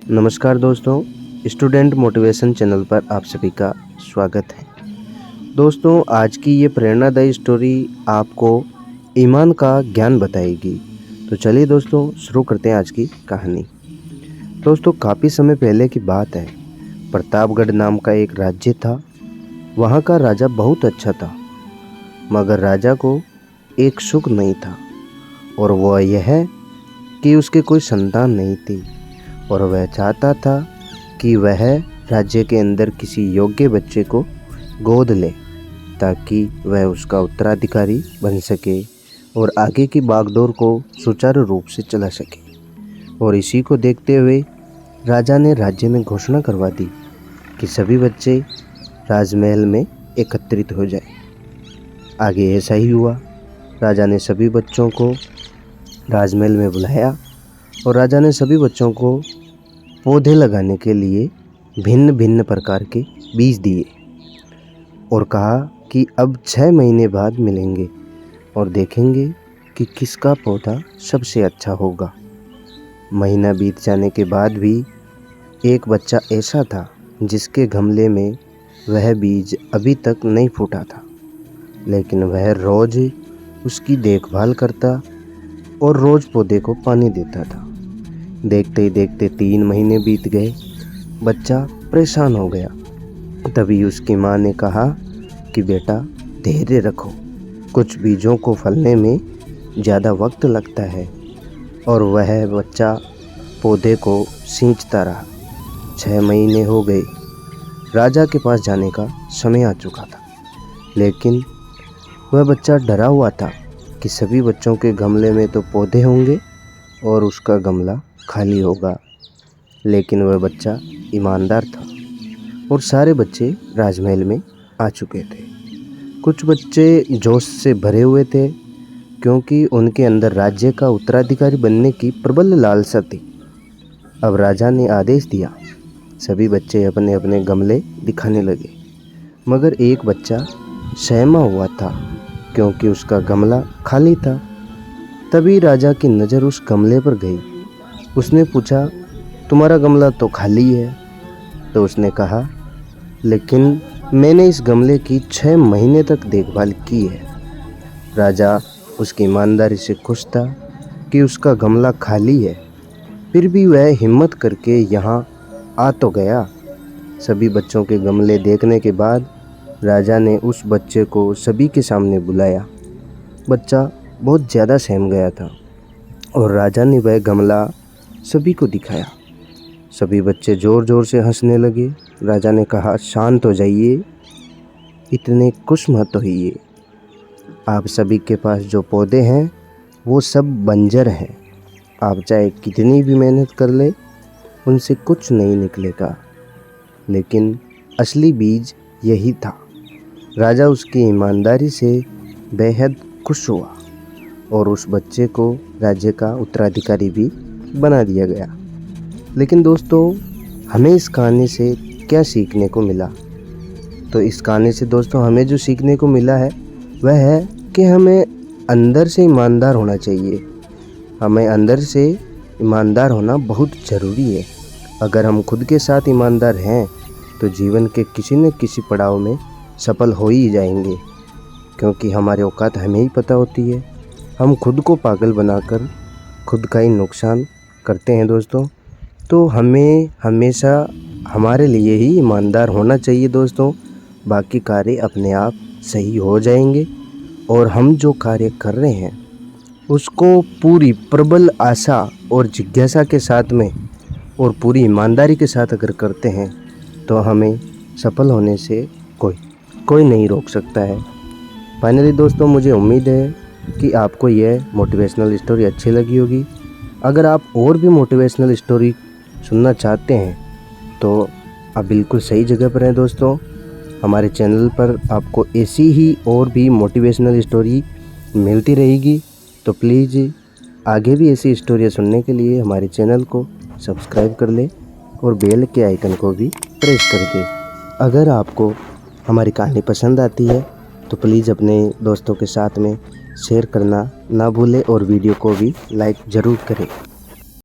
नमस्कार दोस्तों, student motivation channel पर आप सभी का स्वागत है। दोस्तों, आज की ये प्रेरणादायी स्टोरी आपको ईमान का ज्ञान बताएगी। तो चलिए दोस्तों, शुरू करते हैं आज की कहानी। दोस्तों, काफ़ी समय पहले की बात है। प्रतापगढ़ नाम का एक राज्य था। वहाँ का राजा बहुत अच्छा था, मगर राजा को एक सुख नहीं था, और वह यह कि उसके कोई संतान नहीं थी। और वह चाहता था कि वह राज्य के अंदर किसी योग्य बच्चे को गोद ले, ताकि वह उसका उत्तराधिकारी बन सके और आगे की बागडोर को सुचारू रूप से चला सके। और इसी को देखते हुए राजा ने राज्य में घोषणा करवा दी कि सभी बच्चे राजमहल में एकत्रित हो जाए। आगे ऐसा ही हुआ। राजा ने सभी बच्चों को राजमहल में बुलाया और राजा ने सभी बच्चों को पौधे लगाने के लिए भिन्न भिन्न प्रकार के बीज दिए और कहा कि अब 6 महीने बाद मिलेंगे और देखेंगे कि किसका पौधा सबसे अच्छा होगा। महीना बीत जाने के बाद भी एक बच्चा ऐसा था जिसके गमले में वह बीज अभी तक नहीं फूटा था, लेकिन वह रोज़ उसकी देखभाल करता और रोज़ पौधे को पानी देता था। देखते ही देखते 3 महीने बीत गए। बच्चा परेशान हो गया। तभी उसकी माँ ने कहा कि बेटा, धैर्य रखो, कुछ बीजों को फलने में ज़्यादा वक्त लगता है। और वह बच्चा पौधे को सींचता रहा। 6 महीने हो गए। राजा के पास जाने का समय आ चुका था, लेकिन वह बच्चा डरा हुआ था कि सभी बच्चों के गमले में तो पौधे होंगे और उसका गमला खाली होगा। लेकिन वह बच्चा ईमानदार था और सारे बच्चे राजमहल में आ चुके थे। कुछ बच्चे जोश से भरे हुए थे, क्योंकि उनके अंदर राज्य का उत्तराधिकारी बनने की प्रबल लालसा थी। अब राजा ने आदेश दिया। सभी बच्चे अपने अपने गमले दिखाने लगे, मगर एक बच्चा सहमा हुआ था, क्योंकि उसका गमला खाली था। तभी राजा की नज़र उस गमले पर गई। उसने पूछा, तुम्हारा गमला तो खाली है। तो उसने कहा, लेकिन मैंने इस गमले की 6 महीने तक देखभाल की है। राजा उसकी ईमानदारी से खुश था कि उसका गमला खाली है, फिर भी वह हिम्मत करके यहाँ आ तो गया। सभी बच्चों के गमले देखने के बाद राजा ने उस बच्चे को सभी के सामने बुलाया। बच्चा बहुत ज़्यादा सहम गया था और राजा ने वह गमला सभी को दिखाया। सभी बच्चे ज़ोर ज़ोर से हंसने लगे। राजा ने कहा, शांत हो जाइए, इतने खुश मत होइए। आप सभी के पास जो पौधे हैं वो सब बंजर हैं। आप चाहे कितनी भी मेहनत कर ले, उनसे कुछ नहीं निकलेगा। लेकिन असली बीज यही था। राजा उसकी ईमानदारी से बेहद खुश हुआ और उस बच्चे को राज्य का उत्तराधिकारी भी बना दिया गया। लेकिन दोस्तों, हमें इस कहानी से क्या सीखने को मिला? तो इस कहानी से दोस्तों हमें जो सीखने को मिला है वह है कि हमें अंदर से ईमानदार होना चाहिए। हमें अंदर से ईमानदार होना बहुत ज़रूरी है। अगर हम खुद के साथ ईमानदार हैं तो जीवन के किसी न किसी पड़ाव में सफल हो ही जाएंगे, क्योंकि हमारे औकात हमें ही पता होती है। हम खुद को पागल बनाकर खुद का ही नुकसान करते हैं दोस्तों। तो हमें हमेशा हमारे लिए ही ईमानदार होना चाहिए दोस्तों। बाकी कार्य अपने आप सही हो जाएंगे। और हम जो कार्य कर रहे हैं उसको पूरी प्रबल आशा और जिज्ञासा के साथ में और पूरी ईमानदारी के साथ अगर करते हैं तो हमें सफल होने से कोई नहीं रोक सकता है। फाइनली दोस्तों, मुझे उम्मीद है कि आपको यह मोटिवेशनल स्टोरी अच्छी लगी होगी। अगर आप और भी मोटिवेशनल स्टोरी सुनना चाहते हैं तो आप बिल्कुल सही जगह पर हैं दोस्तों। हमारे चैनल पर आपको ऐसी ही और भी मोटिवेशनल स्टोरी मिलती रहेगी। तो प्लीज़ आगे भी ऐसी स्टोरियाँ सुनने के लिए हमारे चैनल को सब्सक्राइब कर लें और बेल के आइकन को भी प्रेस कर दें। अगर आपको हमारी कहानी पसंद आती है तो प्लीज़ अपने दोस्तों के साथ में शेयर करना ना भूलें और वीडियो को भी लाइक ज़रूर करें।